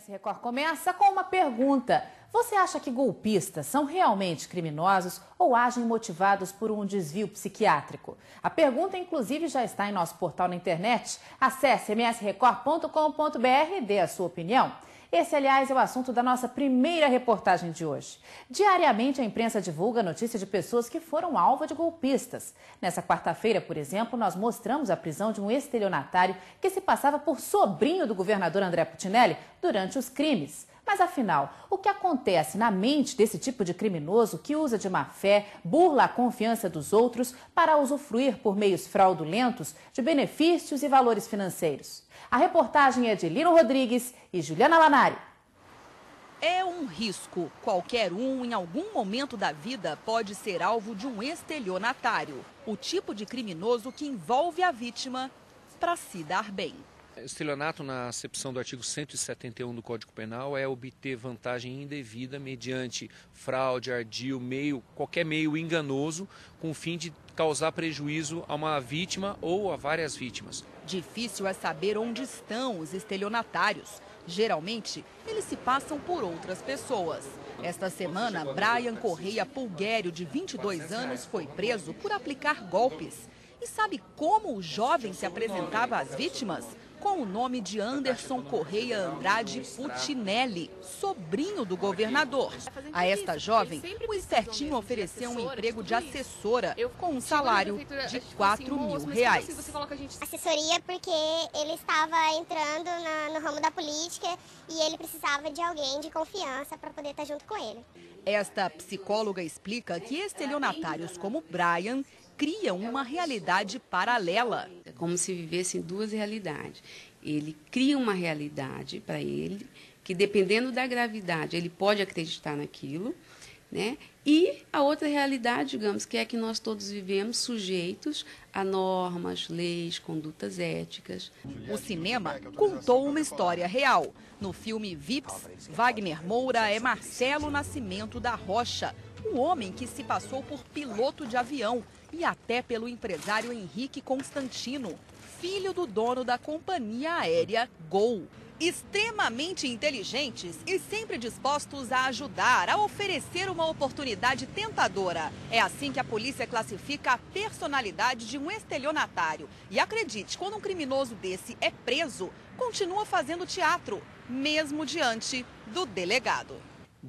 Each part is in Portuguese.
MS Record começa com uma pergunta. Você acha que golpistas são realmente criminosos ou agem motivados por um desvio psiquiátrico? A pergunta, inclusive, já está em nosso portal na internet. Acesse msrecord.com.br e dê a sua opinião. Esse, aliás, é o assunto da nossa primeira reportagem de hoje. Diariamente, a imprensa divulga notícias de pessoas que foram alvo de golpistas. Nessa quarta-feira, por exemplo, nós mostramos a prisão de um estelionatário que se passava por sobrinho do governador André Putinelli durante os crimes. Mas, afinal, o que acontece na mente desse tipo de criminoso que usa de má fé, burla a confiança dos outros para usufruir por meios fraudulentos de benefícios e valores financeiros? A reportagem é de Lino Rodrigues e Juliana Lanari. É um risco. Qualquer um, em algum momento da vida, pode ser alvo de um estelionatário. O tipo de criminoso que envolve a vítima para se dar bem. Estelionato, na acepção do artigo 171 do Código Penal, é obter vantagem indevida mediante fraude, ardil, qualquer meio enganoso, com o fim de causar prejuízo a uma vítima ou a várias vítimas. Difícil é saber onde estão os estelionatários. Geralmente, eles se passam por outras pessoas. Esta semana, Brian Correia Pulguério, de 22 anos, foi preso por aplicar golpes. E sabe como o jovem se apresentava às vítimas? Com o nome de Anderson Correia Andrade Putinelli, sobrinho do governador. A esta jovem, o espertinho ofereceu um emprego de assessora com um salário de R$4.000. Assessoria porque ele estava entrando no ramo da política e ele precisava de alguém de confiança para poder estar junto com ele. Esta psicóloga explica que estelionatários como Brian criam uma realidade paralela. É como se vivessem duas realidades. Ele cria uma realidade para ele, que dependendo da gravidade, ele pode acreditar naquilo, né? E a outra realidade, digamos, que é que nós todos vivemos sujeitos a normas, leis, condutas éticas. O cinema contou uma história real. No filme Vips, Wagner Moura é Marcelo Nascimento da Rocha, um homem que se passou por piloto de avião e até pelo empresário Henrique Constantino, filho do dono da companhia aérea Gol. Extremamente inteligentes e sempre dispostos a ajudar, a oferecer uma oportunidade tentadora. É assim que a polícia classifica a personalidade de um estelionatário. E acredite, quando um criminoso desse é preso, continua fazendo teatro, mesmo diante do delegado.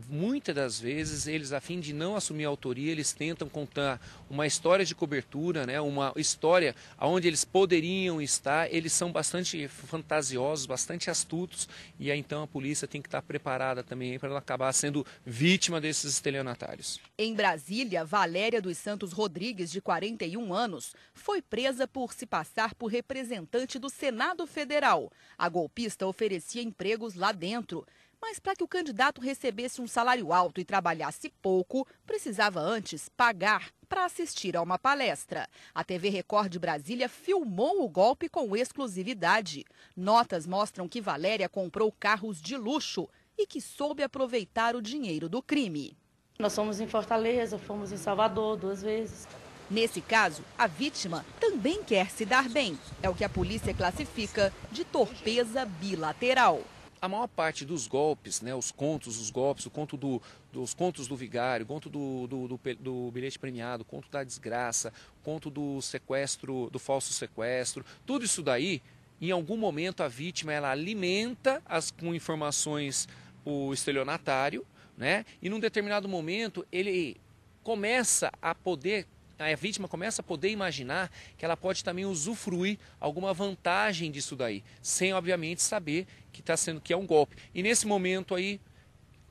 Muitas das vezes, eles, a fim de não assumir a autoria, eles tentam contar uma história de cobertura, né? Uma história onde eles poderiam estar. Eles são bastante fantasiosos, bastante astutos, e aí então a polícia tem que estar preparada também para ela acabar sendo vítima desses estelionatários. Em Brasília, Valéria dos Santos Rodrigues, de 41 anos, foi presa por se passar por representante do Senado Federal. A golpista oferecia empregos lá dentro. Mas para que o candidato recebesse um salário alto e trabalhasse pouco, precisava antes pagar para assistir a uma palestra. A TV Record de Brasília filmou o golpe com exclusividade. Notas mostram que Valéria comprou carros de luxo e que soube aproveitar o dinheiro do crime. Nós fomos em Fortaleza, fomos em Salvador 2 vezes. Nesse caso, a vítima também quer se dar bem. É o que a polícia classifica de torpeza bilateral. A maior parte dos golpes, né, os golpes, o conto dos contos do vigário, o conto do bilhete premiado, o conto da desgraça, o conto do sequestro, do falso sequestro, tudo isso daí, em algum momento a vítima ela alimenta com informações o estelionatário, né, e num determinado momento a vítima começa a poder imaginar que ela pode também usufruir alguma vantagem disso daí, sem obviamente saber que é um golpe. E nesse momento aí,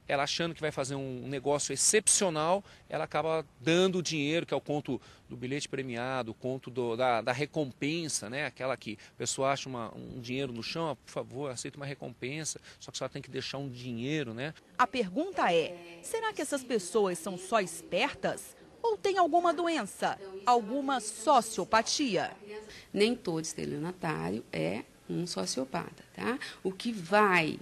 ela achando que vai fazer um negócio excepcional, ela acaba dando o dinheiro, que é o conto do bilhete premiado, o conto da recompensa, né? Aquela que a pessoa acha um dinheiro no chão, por favor, aceita uma recompensa, só que ela tem que deixar um dinheiro, né? A pergunta é, será que essas pessoas são só espertas? Ou tem alguma doença, alguma sociopatia? Nem todo estelionatário é um sociopata, tá? O que vai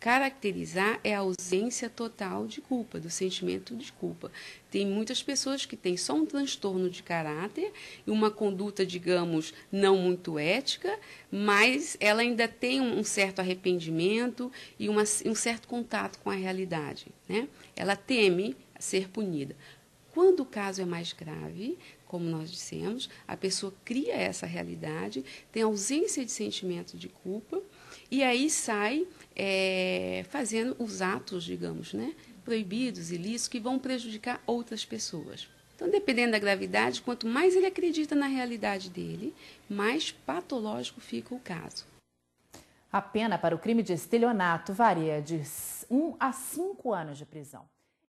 Caracterizar é a ausência total de culpa, do sentimento de culpa. Tem muitas pessoas que têm só um transtorno de caráter e uma conduta, digamos, não muito ética, mas ela ainda tem um certo arrependimento e um certo contato com a realidade, né? Ela teme ser punida. Quando o caso é mais grave, como nós dissemos, a pessoa cria essa realidade, tem ausência de sentimento de culpa e aí sai fazendo os atos, digamos, né, proibidos, ilícitos, que vão prejudicar outras pessoas. Então, dependendo da gravidade, quanto mais ele acredita na realidade dele, mais patológico fica o caso. A pena para o crime de estelionato varia de 1 a 5 anos de prisão.